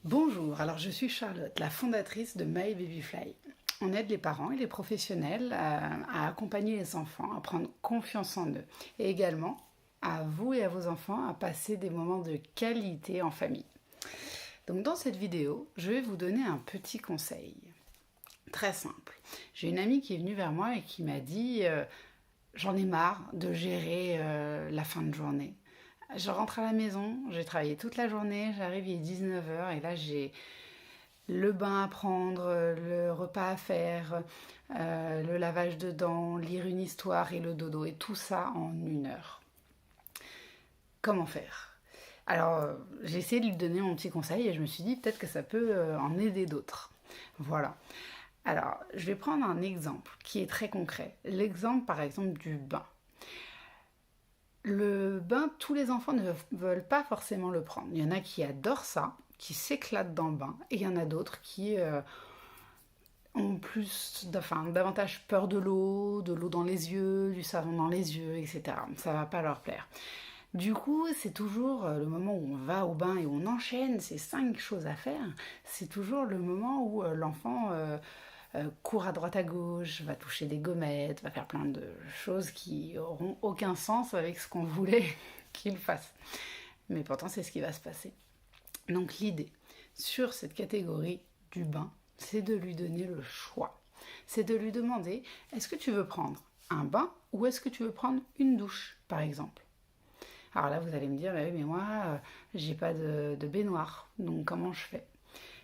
Bonjour, alors je suis Charlotte, la fondatrice de My Baby Fly. On aide les parents et les professionnels à accompagner les enfants, à prendre confiance en eux et également à vous et à vos enfants à passer des moments de qualité en famille. Donc dans cette vidéo, je vais vous donner un petit conseil très simple. J'ai une amie qui est venue vers moi et qui m'a dit j'en ai marre de gérer la fin de journée. Je rentre à la maison, j'ai travaillé toute la journée, j'arrive, il est 19h et là j'ai le bain à prendre, le repas à faire, le lavage de dents, lire une histoire et le dodo et tout ça en 1 heure. Comment faire? Alors j'ai essayé de lui donner mon petit conseil et je me suis dit peut-être que ça peut en aider d'autres. Voilà. Alors je vais prendre un exemple qui est très concret. L'exemple par exemple du bain. Le bain, tous les enfants ne veulent pas forcément le prendre. Il y en a qui adorent ça, qui s'éclatent dans le bain, et il y en a d'autres qui ont davantage peur de l'eau dans les yeux, du savon dans les yeux, etc. Ça va pas leur plaire. Du coup, c'est toujours le moment où on va au bain et où on enchaîne ces 5 choses à faire. C'est toujours le moment où l'enfant court à droite à gauche, va toucher des gommettes, va faire plein de choses qui auront aucun sens avec ce qu'on voulait qu'il fasse. Mais pourtant, c'est ce qui va se passer. Donc l'idée sur cette catégorie du bain, c'est de lui donner le choix. C'est de lui demander, est-ce que tu veux prendre un bain ou est-ce que tu veux prendre une douche, par exemple? Alors là, vous allez me dire, mais moi, j'ai pas de baignoire, donc comment je fais?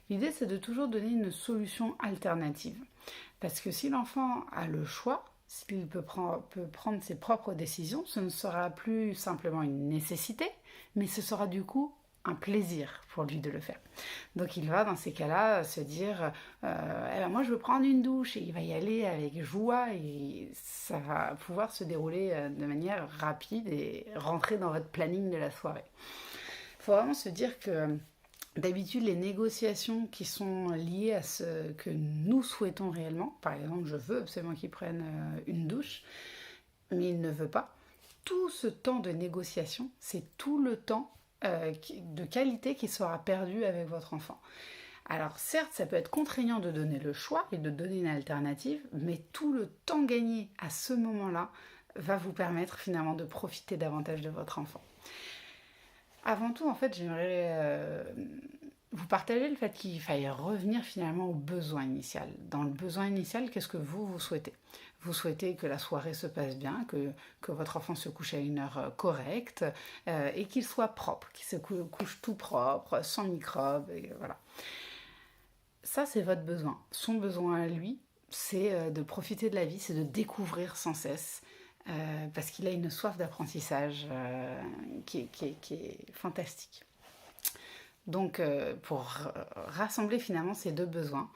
L'idée, c'est de toujours donner une solution alternative. Parce que si l'enfant a le choix, s'il peut prendre ses propres décisions, ce ne sera plus simplement une nécessité, mais ce sera du coup un plaisir pour lui de le faire. Donc il va dans ces cas-là se dire moi je veux prendre une douche et il va y aller avec joie et ça va pouvoir se dérouler de manière rapide et rentrer dans votre planning de la soirée. Il faut vraiment se dire que d'habitude, les négociations qui sont liées à ce que nous souhaitons réellement, par exemple, je veux absolument qu'il prenne une douche, mais il ne veut pas. Tout ce temps de négociation, c'est tout le temps de qualité qui sera perdu avec votre enfant. Alors certes, ça peut être contraignant de donner le choix et de donner une alternative, mais tout le temps gagné à ce moment-là va vous permettre finalement de profiter davantage de votre enfant. Avant tout, en fait, j'aimerais vous partager le fait qu'il faille revenir finalement au besoin initial. Dans le besoin initial, qu'est-ce que vous souhaitez? Vous souhaitez que la soirée se passe bien, que votre enfant se couche à une heure correcte et qu'il soit propre, qu'il se couche tout propre, sans microbes, et voilà. Ça, c'est votre besoin. Son besoin à lui, c'est de profiter de la vie, c'est de découvrir sans cesse, parce qu'il a une soif d'apprentissage qui est fantastique. Donc, pour rassembler finalement ces deux besoins,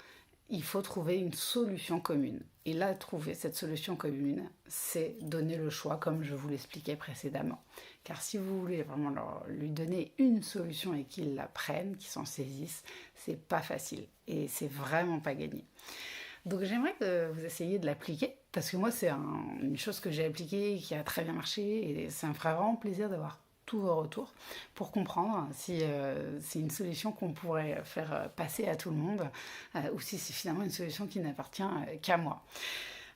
il faut trouver une solution commune. Et là, trouver cette solution commune, c'est donner le choix, comme je vous l'expliquais précédemment. Car si vous voulez vraiment lui donner une solution et qu'il la prenne, qu'il s'en saisisse, c'est pas facile. Et c'est vraiment pas gagné. Donc j'aimerais que vous essayiez de l'appliquer, parce que moi c'est une chose que j'ai appliquée, qui a très bien marché, et ça me ferait vraiment plaisir d'avoir tous vos retours pour comprendre si c'est une solution qu'on pourrait faire passer à tout le monde, ou si c'est finalement une solution qui n'appartient qu'à moi.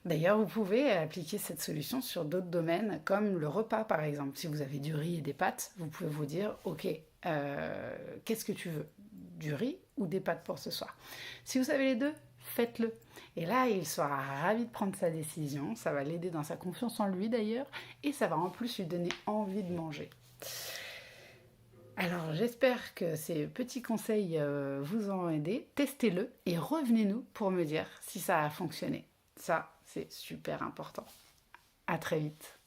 D'ailleurs, vous pouvez appliquer cette solution sur d'autres domaines, comme le repas par exemple. Si vous avez du riz et des pâtes, vous pouvez vous dire, ok, qu'est-ce que tu veux? Du riz ou des pâtes pour ce soir? Si vous avez les deux, faites-le. Et là, il sera ravi de prendre sa décision. Ça va l'aider dans sa confiance en lui d'ailleurs. Et ça va en plus lui donner envie de manger. Alors, j'espère que ces petits conseils vous ont aidé. Testez-le et revenez-nous pour me dire si ça a fonctionné. Ça, c'est super important. À très vite.